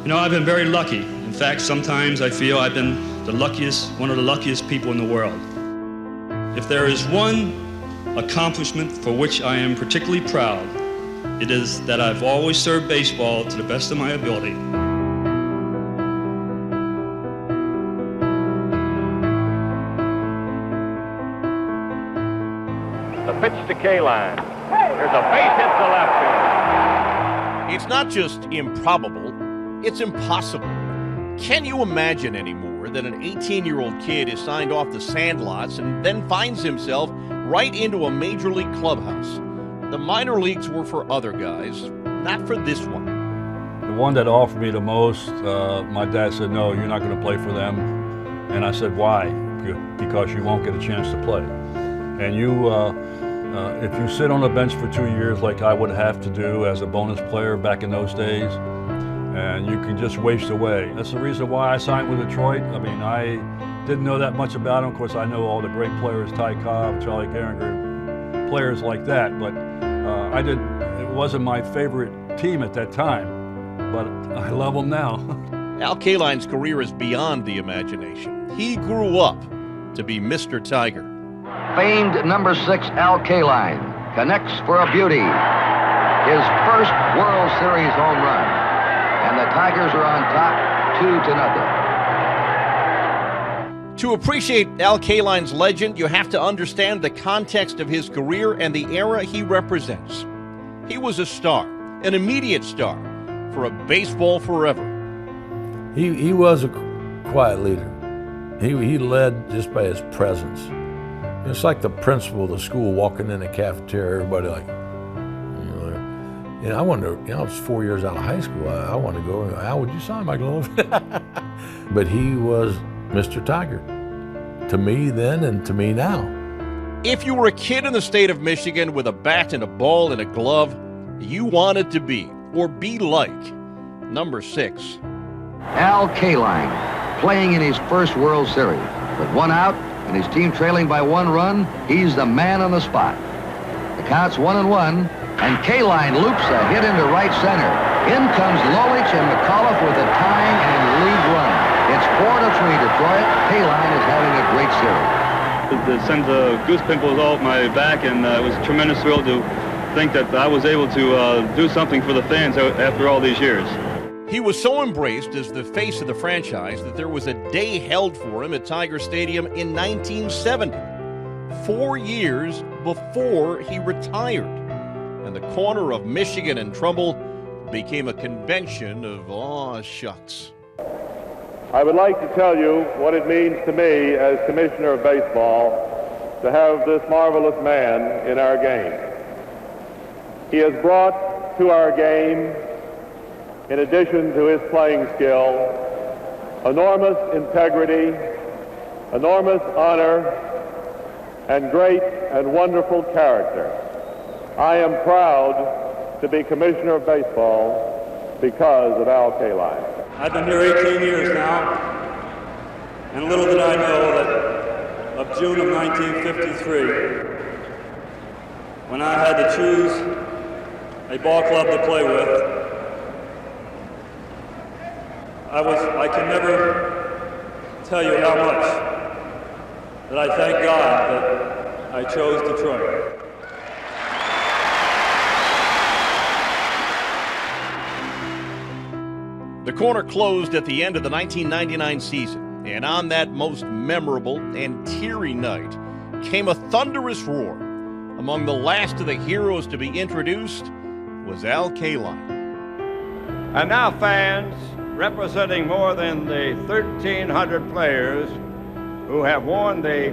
You know, I've been very lucky. In fact, sometimes I feel I've been one of the luckiest people in the world. If there is one accomplishment for which I am particularly proud, it is that I've always served baseball to the best of my ability. The pitch to Kaline. There's a base hit to left field. It's not just improbable, it's impossible. Can you imagine anymore that an 18-year-old kid is signed off the sandlots and then finds himself right into a major league clubhouse? The minor leagues were for other guys, not for this one. The one that offered me the most, my dad said, no, you're not going to play for them. And I said, why? Because you won't get a chance to play. And if you sit on the bench for 2 years like I would have to do as a bonus player back in those days, and you can just waste away. That's the reason why I signed with Detroit. I mean, I didn't know that much about them. Of course, I know all the great players, Ty Cobb, Charlie Gehringer, players like that, but it wasn't my favorite team at that time, but I love them now. Al Kaline's career is beyond the imagination. He grew up to be Mr. Tiger. Famed number 6 Al Kaline connects for a beauty. His first World Series home run. And the Tigers are on top 2-0. To appreciate Al Kaline's legend, you have to understand the context of his career and the era he represents. He was a star, an immediate star, for a baseball forever. He was a quiet leader. He led just by his presence. It's like the principal of the school walking in the cafeteria, everybody like, I wanted to, I was 4 years out of high school. I wanted to go, Al, would you sign my glove? But he was Mr. Tiger, to me then and to me now. If you were a kid in the state of Michigan with a bat and a ball and a glove, you wanted to be, or be like, number 6. Al Kaline, playing in his first World Series. With one out and his team trailing by 1 run, he's the man on the spot. The count's 1-1. And Kaline loops a hit into right center. In comes Lolich and McAuliffe with a tying and lead run. It's 4-3 Detroit. Kaline is having a great series. It sends goose pimples off my back, and it was a tremendous thrill to think that I was able to do something for the fans after all these years. He was so embraced as the face of the franchise that there was a day held for him at Tiger Stadium in 1970, 4 years before he retired. And the corner of Michigan and Trumbull became a convention of aw shucks. I would like to tell you what it means to me as Commissioner of Baseball to have this marvelous man in our game. He has brought to our game, in addition to his playing skill, enormous integrity, enormous honor, and great and wonderful character. I am proud to be Commissioner of Baseball because of Al Kaline. I've been here 18 years now, and little did I know that of June of 1953, when I had to choose a ball club to play with, I can never tell you how much that I thank God that I chose Detroit. The corner closed at the end of the 1999 season, and on that most memorable and teary night came a thunderous roar. Among the last of the heroes to be introduced was Al Kaline. And now, fans, representing more than the 1,300 players who have worn the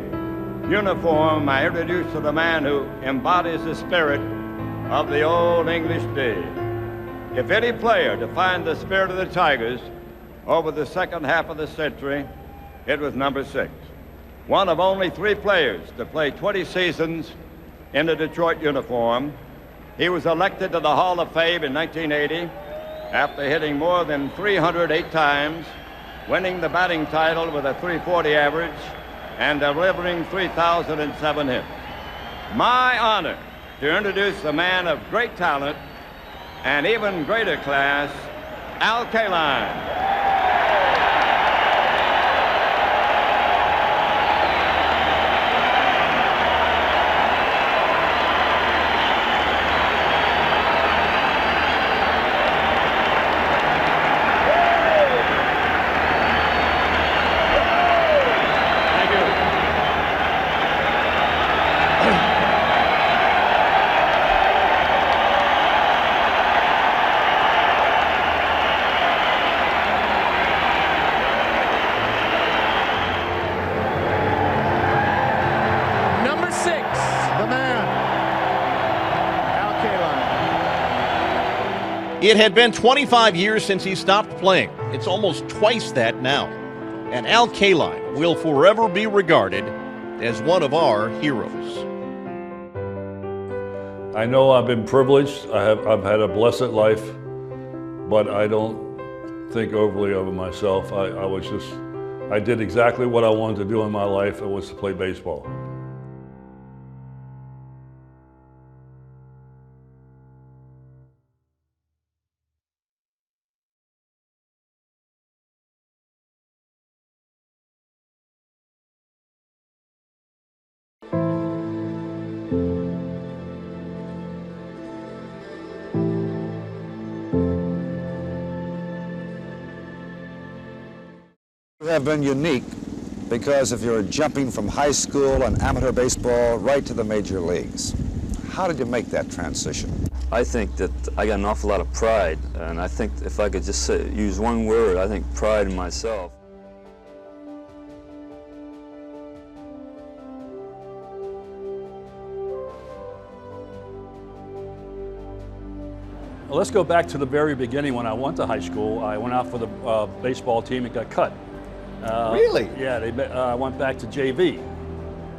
uniform, I introduce to the man who embodies the spirit of the old English days. If any player defined the spirit of the Tigers over the second half of the century, it was number 6. One of only 3 players to play 20 seasons in the Detroit uniform. He was elected to the Hall of Fame in 1980 after hitting more than 308 times, winning the batting title with a .340 average and delivering 3,007 hits. My honor to introduce a man of great talent and even greater class, Al Kaline. It had been 25 years since he stopped playing. It's almost twice that now. And Al Kaline will forever be regarded as one of our heroes. I know I've been privileged. I've had a blessed life, but I don't think overly of myself. I did exactly what I wanted to do in my life. It was to play baseball. You have been unique because of your jumping from high school and amateur baseball right to the major leagues. How did you make that transition? I think that I got an awful lot of pride, and I think if I could just use one word, I think pride in myself. Well, let's go back to the very beginning when I went to high school. I went out for the baseball team and got cut. Really? Yeah, I went back to JV.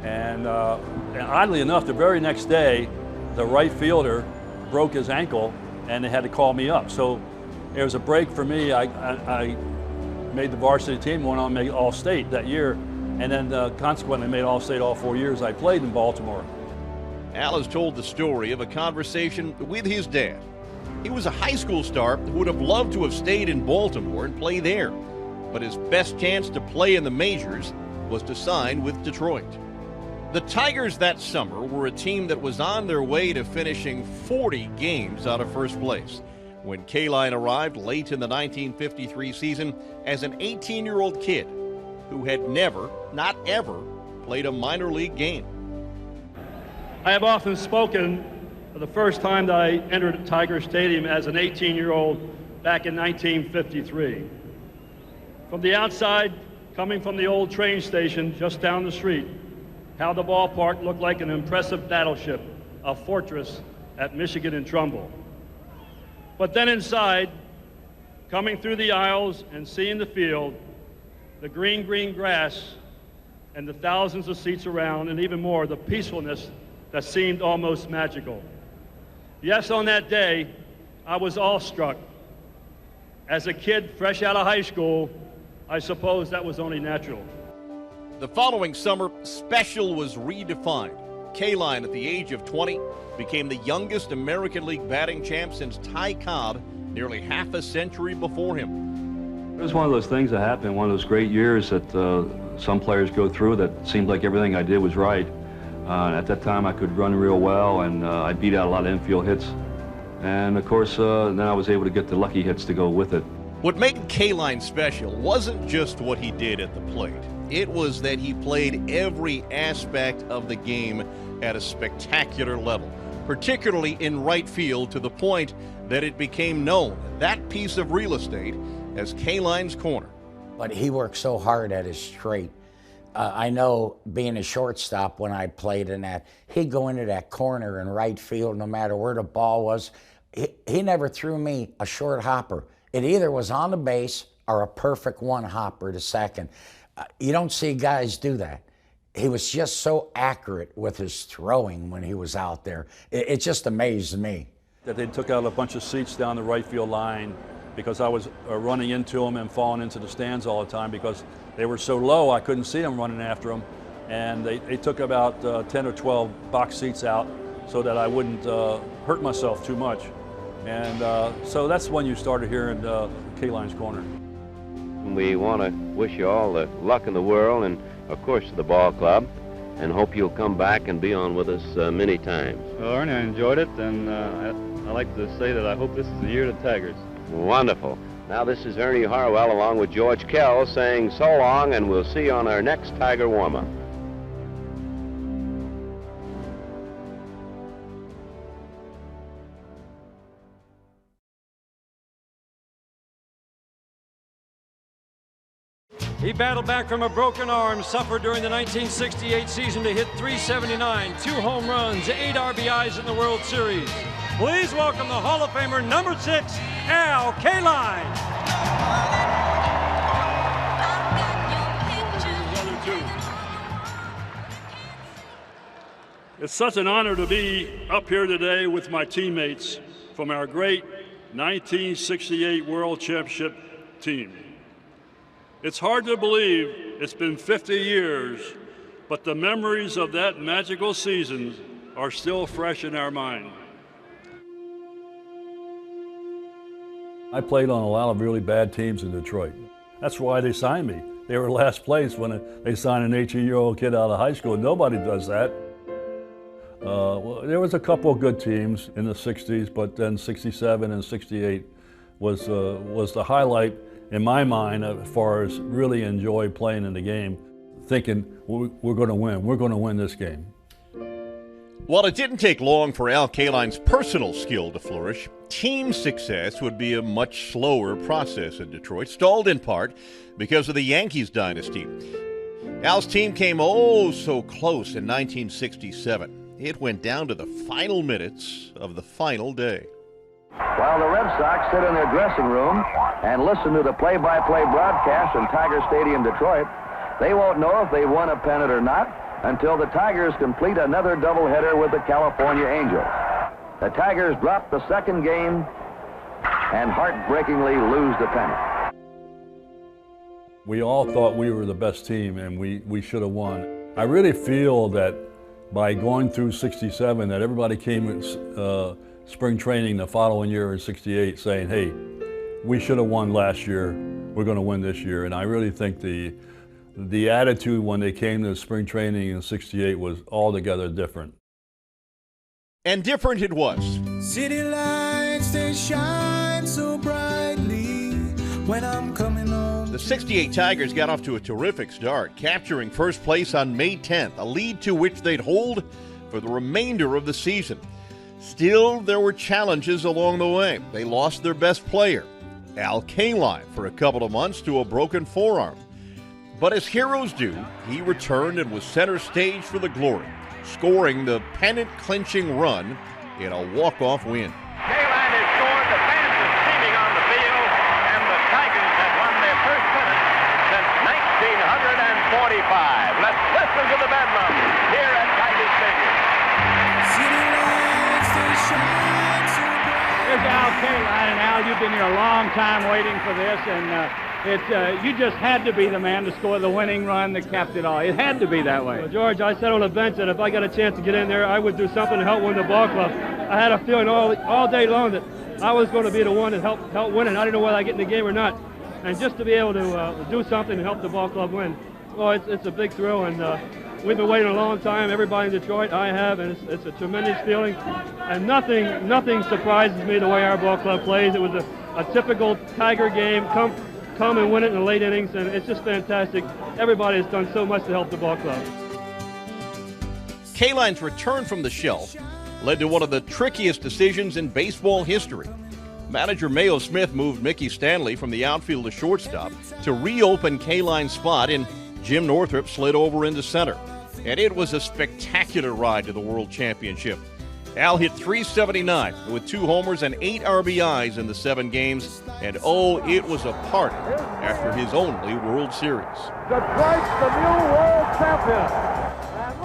And oddly enough, the very next day, the right fielder broke his ankle and they had to call me up. So it was a break for me. I made the varsity team, went on to make All-State that year, and then consequently made All-State all 4 years I played in Baltimore. Al has told the story of a conversation with his dad. He was a high school star who would have loved to have stayed in Baltimore and play there. But his best chance to play in the majors was to sign with Detroit. The Tigers that summer were a team that was on their way to finishing 40 games out of first place when Kaline arrived late in the 1953 season as an 18-year-old kid who had never, not ever, played a minor league game. I have often spoken of the first time that I entered Tiger Stadium as an 18-year-old back in 1953. From the outside, coming from the old train station just down the street, how the ballpark looked like an impressive battleship, a fortress at Michigan and Trumbull. But then inside, coming through the aisles and seeing the field, the green grass, and the thousands of seats around, and even more, the peacefulness that seemed almost magical. Yes, on that day, I was awestruck. As a kid fresh out of high school, I suppose that was only natural. The following summer, special was redefined. Kaline, at the age of 20, became the youngest American League batting champ since Ty Cobb nearly half a century before him. It was one of those things that happened, one of those great years that some players go through that seemed like everything I did was right. At that time, I could run real well, and I beat out a lot of infield hits. And of course, then I was able to get the lucky hits to go with it. What made Kaline special wasn't just what he did at the plate. It was that he played every aspect of the game at a spectacular level, particularly in right field, to the point that it became known, that piece of real estate, as Kaline's Corner. But he worked so hard at his straight. I know being a shortstop when I played in that, he'd go into that corner in right field no matter where the ball was. He never threw me a short hopper. It either was on the base or a perfect one hopper to second. You don't see guys do that. He was just so accurate with his throwing when he was out there. It just amazed me. That they took out a bunch of seats down the right field line because I was running into them and falling into the stands all the time because they were so low I couldn't see them running after them. And they took about 10 or 12 box seats out so that I wouldn't hurt myself too much. And so that's when you started hearing Kaline's Corner. We want to wish you all the luck in the world and, of course, to the ball club, and hope you'll come back and be on with us many times. Well, Ernie, I enjoyed it, and I like to say that I hope this is the year of the Tigers. Wonderful. Now, this is Ernie Harwell along with George Kell saying so long, and we'll see you on our next Tiger warm-up. He battled back from a broken arm, suffered during the 1968 season to hit .379, 2 home runs, 8 RBIs in the World Series. Please welcome the Hall of Famer, number 6, Al Kaline. It's such an honor to be up here today with my teammates from our great 1968 World Championship team. It's hard to believe it's been 50 years, but the memories of that magical season are still fresh in our mind. I played on a lot of really bad teams in Detroit. That's why they signed me. They were last place when they signed an 18-year-old kid out of high school. Nobody does that. Well, there was a couple of good teams in the 60s, but then 67 and 68 was the highlight in my mind as far as really enjoy playing in the game, thinking we're going to win this game. While it didn't take long for Al Kaline's personal skill to flourish, team success would be a much slower process in Detroit, stalled in part because of the Yankees dynasty. Al's team came oh so close in 1967. It went down to the final minutes of the final day. While the Red Sox sit in their dressing room and listen to the play-by-play broadcast in Tiger Stadium, Detroit, they won't know if they've won a pennant or not until the Tigers complete another doubleheader with the California Angels. The Tigers drop the second game and heartbreakingly lose the pennant. We all thought we were the best team and we should have won. I really feel that by going through 67 that everybody came spring training the following year in 68 saying, hey, we should have won last year, we're going to win this year. And I really think the attitude when they came to spring training in 68 was altogether different. And different it was. City lights, they shine so brightly when I'm coming home. The 68 Tigers got off to a terrific start, capturing first place on May 10th, a lead to which they'd hold for the remainder of the season. Still, there were challenges along the way. They lost their best player, Al Kaline, for a couple of months to a broken forearm. But as heroes do, he returned and was center stage for the glory, scoring the pennant-clinching run in a walk-off win. Kaline has scored, the fans are steaming on the field, and the Tigers have won their first pennant since 1945. Let's listen to the bedlam here at Tiger Stadium. Here's Al Kaline, and Al, you've been here a long time waiting for this, and you just had to be the man to score the winning run that capped it all. It had to be that way. Well, George, I said on the bench that if I got a chance to get in there, I would do something to help win the ball club. I had a feeling all day long that I was going to be the one that helped win it. I didn't know whether I get in the game or not. And just to be able to do something to help the ball club win, well, it's a big thrill, and we've been waiting a long time. Everybody in Detroit, I have, and it's a tremendous feeling. And nothing surprises me the way our ball club plays. It was a typical Tiger game. Come and win it in the late innings, and it's just fantastic. Everybody has done so much to help the ball club. Kaline's return from the shelf led to one of the trickiest decisions in baseball history. Manager Mayo Smith moved Mickey Stanley from the outfield to shortstop to reopen Kaline's spot, and Jim Northrup slid over into center. And it was a spectacular ride to the World Championship. Al hit .379 with 2 homers and 8 RBIs in the 7 games, and oh, it was a party after his only World Series. Detroit's the new world champion.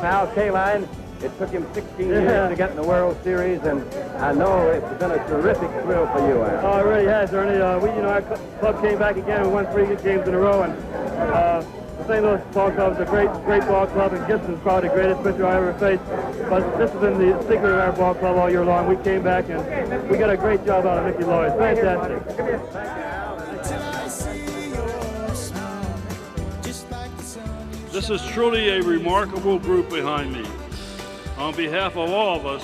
Al Kaline, it took him 16 years to get in the World Series, and I know it's been a terrific thrill for you, Al. Oh, it really has, Ernie. Our club came back again and won 3 games in a row, and St. Louis Ball Club is a great ball club, and Gibson is probably the greatest pitcher I ever faced. But this has been the secret of our ball club all year long. We came back and we got a great job out of Mickey Lloyd. Fantastic. This is truly a remarkable group behind me. On behalf of all of us,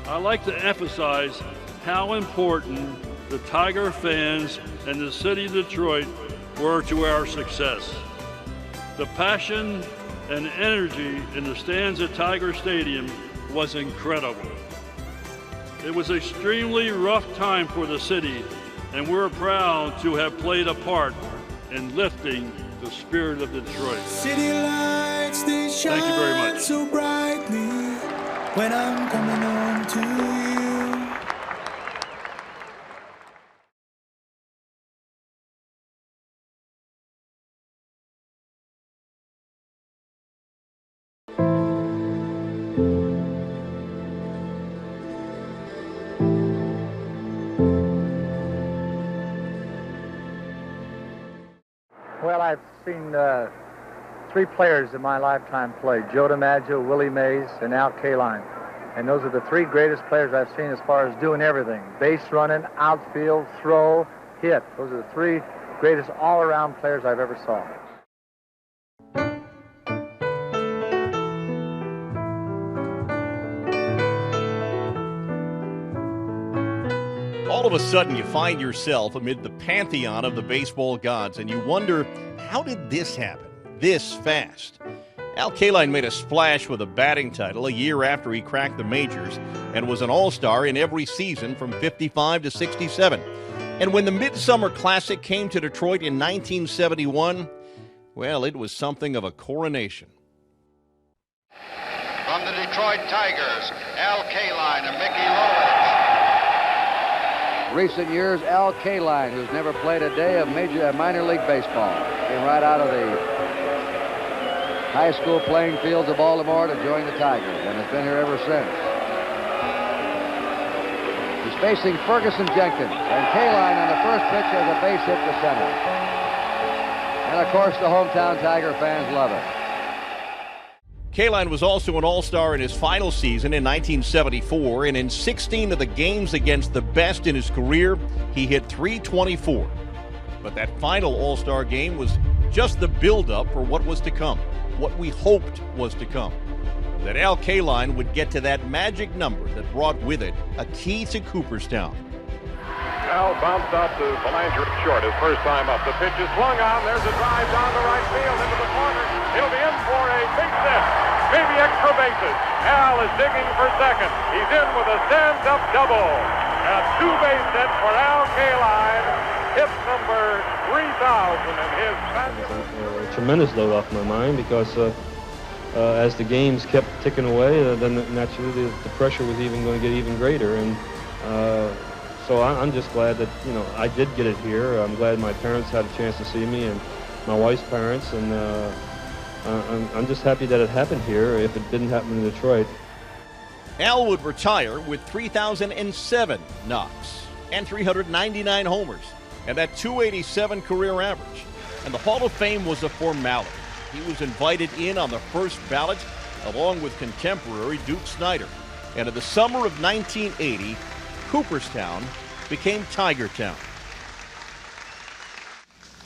I'd like to emphasize how important the Tiger fans and the city of Detroit were to our success. The passion and energy in the stands at Tiger Stadium was incredible. It was an extremely rough time for the city, and we're proud to have played a part in lifting the spirit of Detroit. City lights, they shine Thank you very much. so brightly when I'm coming home to you. Well, I've seen three players in my lifetime play: Joe DiMaggio, Willie Mays, and Al Kaline. And those are the three greatest players I've seen as far as doing everything: base running, outfield, throw, hit. Those are the three greatest all-around players I've ever saw. All of a sudden, you find yourself amid the pantheon of the baseball gods, and you wonder, how did this happen this fast? Al Kaline made a splash with a batting title a year after he cracked the majors and was an all-star in every season from 55 to 67. And when the Midsummer Classic came to Detroit in 1971, well, it was something of a coronation. From the Detroit Tigers, Al Kaline and Mickey Lloyd. Recent years, Al Kaline, who's never played a day of minor league baseball, came right out of the high school playing fields of Baltimore to join the Tigers, and has been here ever since. He's facing Ferguson Jenkins, and Kaline on the first pitch has a base hit to center. And of course, the hometown Tiger fans love it. Kaline was also an all-star in his final season in 1974, and in 16 of the games against the best in his career, he hit .324. But that final all-star game was just the build-up for what was to come, what we hoped was to come. That Al Kaline would get to that magic number that brought with it a key to Cooperstown. Al bounced out to Belanger at short his first time up. The pitch is swung on. There's a drive down the right field into the corner. It'll be in for a big hit. Maybe extra bases. Al is digging for second. He's in with a stand-up double. A two-base hit for Al Kaline. Hit number 3,000 in his fabulous. A tremendous load off my mind because as the games kept ticking away, then naturally the pressure was even going to get even greater. And so I'm just glad that, you know, I did get it here. I'm glad my parents had a chance to see me, and my wife's parents, and I'm just happy that it happened here if it didn't happen in Detroit. Al would retire with 3,007 knocks and 399 homers and that .287 career average. And the Hall of Fame was a formality. He was invited in on the first ballot along with contemporary Duke Snider. And in the summer of 1980, Cooperstown became Tiger Town.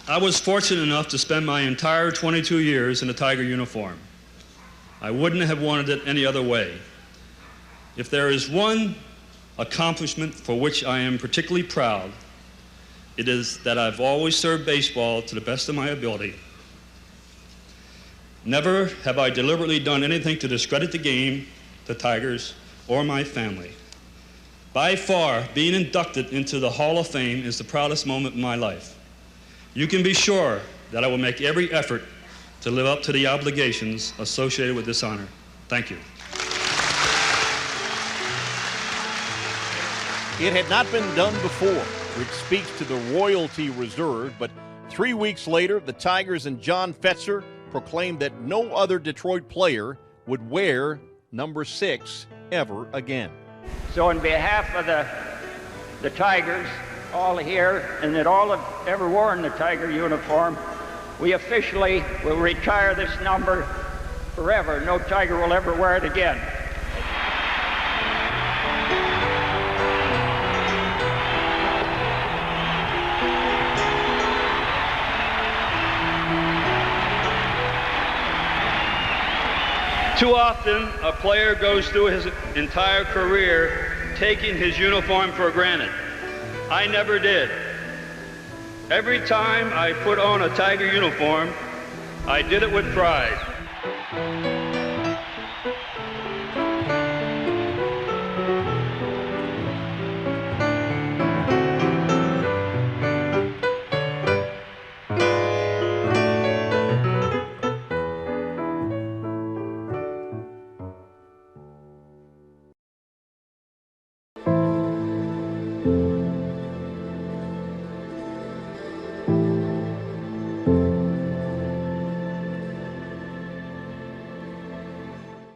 I was fortunate enough to spend my entire 22 years in a Tiger uniform. I wouldn't have wanted it any other way. If there is one accomplishment for which I am particularly proud, it is that I've always served baseball to the best of my ability. Never have I deliberately done anything to discredit the game, the Tigers, or my family. By far, being inducted into the Hall of Fame is the proudest moment in my life. You can be sure that I will make every effort to live up to the obligations associated with this honor. Thank you. It had not been done before, which speaks to the royalty reserved, but 3 weeks later, the Tigers and John Fetzer proclaimed that no other Detroit player would wear number 6 ever again. So on behalf of the Tigers, all here, and that all have ever worn the Tiger uniform, we officially will retire this number forever. No Tiger will ever wear it again. Too often, a player goes through his entire career taking his uniform for granted. I never did. Every time I put on a Tiger uniform, I did it with pride.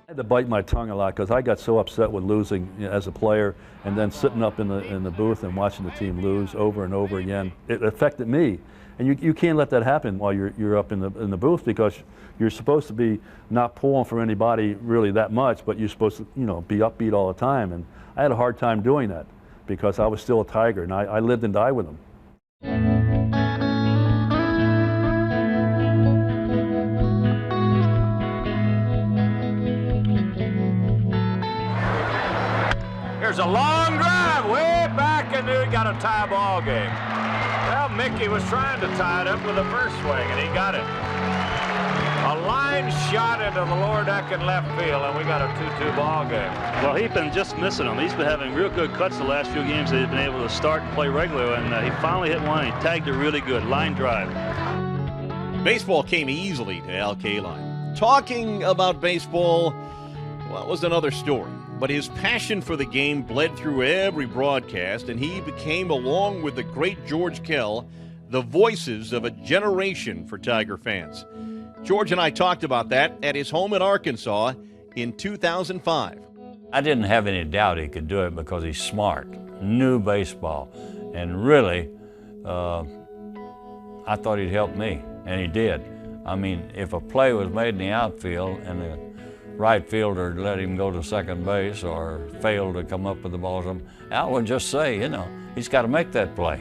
I had to bite my tongue a lot because I got so upset with losing, you know, as a player, and then sitting up in the booth and watching the team lose over and over again. It affected me, and you can't let that happen while you're up in the booth, because you're supposed to be not pulling for anybody really that much, but you're supposed to, you know, be upbeat all the time. And I had a hard time doing that because I was still a Tiger, and I lived and died with him. Here's a long drive way back, and he got a tie ball game. Well, Mickey was trying to tie it up with a first swing, and he got it. A line shot into the lower deck in left field, and we got a 2-2 ball game. Well, he's been just missing them. He's been having real good cuts the last few games that he's been able to start and play regular, and he finally hit one. He tagged it really good, line drive. Baseball came easily to Al Kaline. Talking about baseball, well, it was another story. But his passion for the game bled through every broadcast, and he became, along with the great George Kell, the voices of a generation for Tiger fans. George and I talked about that at his home in Arkansas in 2005. I didn't have any doubt he could do it because he's smart, knew baseball, and really, I thought he'd help me, and he did. I mean, if a play was made in the outfield and the right fielder let him go to second base or failed to come up with the ball, Al would just say, you know, he's got to make that play.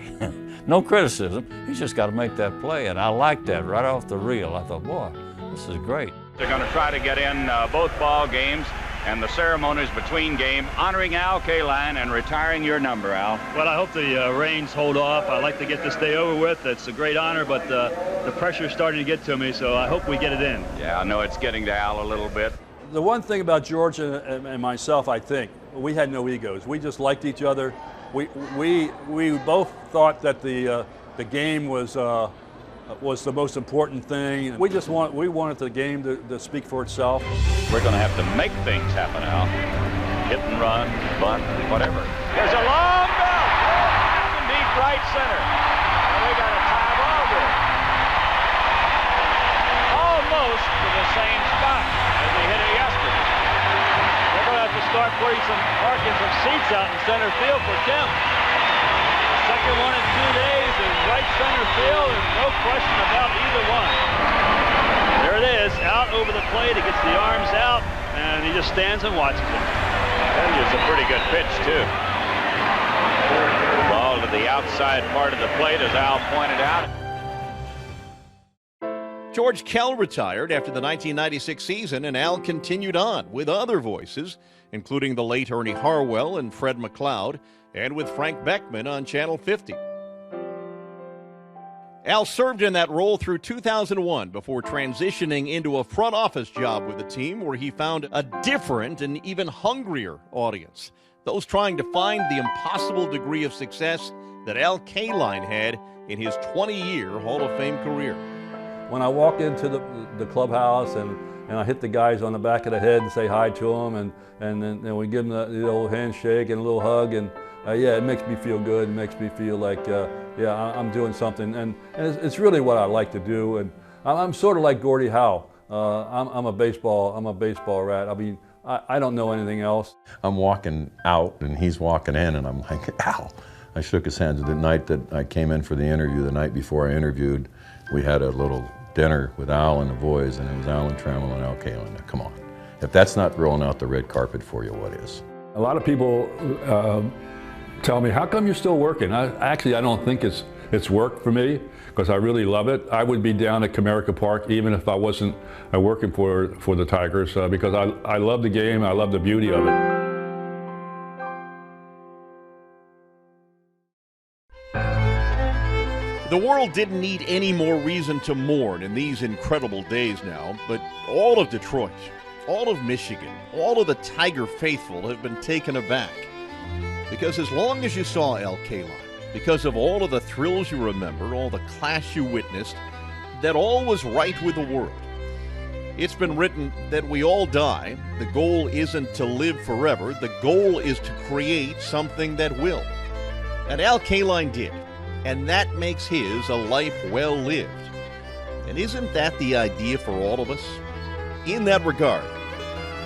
No criticism, he's just got to make that play, and I liked that right off the reel. I thought, boy, this is great. They're going to try to get in both ball games and the ceremonies between game, honoring Al Kaline and retiring your number, Al. Well, I hope the rains hold off. I'd like to get this day over with. It's a great honor, but the pressure's starting to get to me, so I hope we get it in. Yeah, I know it's getting to Al a little bit. The one thing about George and myself, I think, we had no egos. We just liked each other. We both thought that the game was the most important thing. We wanted the game to speak for itself. We're going to have to make things happen, Al. Hit and run, bunt, whatever. There's a long belt, back in deep right center. And we got a tie ball game. Almost to the same spot as he hit it yesterday. They're going to have to start parking some seats out in center field for Tim. Second one in 2 days in right center field, and no question about either one. There it is, out over the plate. He gets the arms out, and he just stands and watches it. That is a pretty good pitch, too. Ball to the outside part of the plate, as Al pointed out. George Kell retired after the 1996 season, and Al continued on with other voices, including the late Ernie Harwell and Fred McLeod, and with Frank Beckman on Channel 50. Al served in that role through 2001 before transitioning into a front office job with the team, where he found a different and even hungrier audience, those trying to find the impossible degree of success that Al Kaline had in his 20-year Hall of Fame career. When I walk into the clubhouse and I hit the guys on the back of the head and say hi to them, and then we give them the old handshake and a little hug, and yeah, it makes me feel good. It makes me feel like, yeah, I'm doing something, and it's really what I like to do. And I'm sort of like Gordie Howe. I'm a baseball rat. I mean, I don't know anything else. I'm walking out and he's walking in, and I'm like, ow. I shook his hands. The night that I came in for the interview, the night before I interviewed, we had a little dinner with Al and the boys, and it was Alan Trammell and Al Kaline. Now, come on. If that's not rolling out the red carpet for you, what is? A lot of people tell me, how come you're still working? I don't think it's work for me, because I really love it. I would be down at Comerica Park even if I wasn't working for the Tigers, because I love the game, I love the beauty of it. The world didn't need any more reason to mourn in these incredible days now, but all of Detroit, all of Michigan, all of the Tiger faithful have been taken aback. Because as long as you saw Al Kaline, because of all of the thrills you remember, all the class you witnessed, that all was right with the world. It's been written that we all die. The goal isn't to live forever. The goal is to create something that will. And Al Kaline did. And that makes his a life well lived. And isn't that the idea for all of us? In that regard,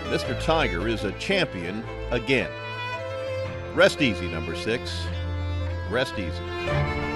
Mr. Tiger is a champion again. Rest easy, number 6. Rest easy.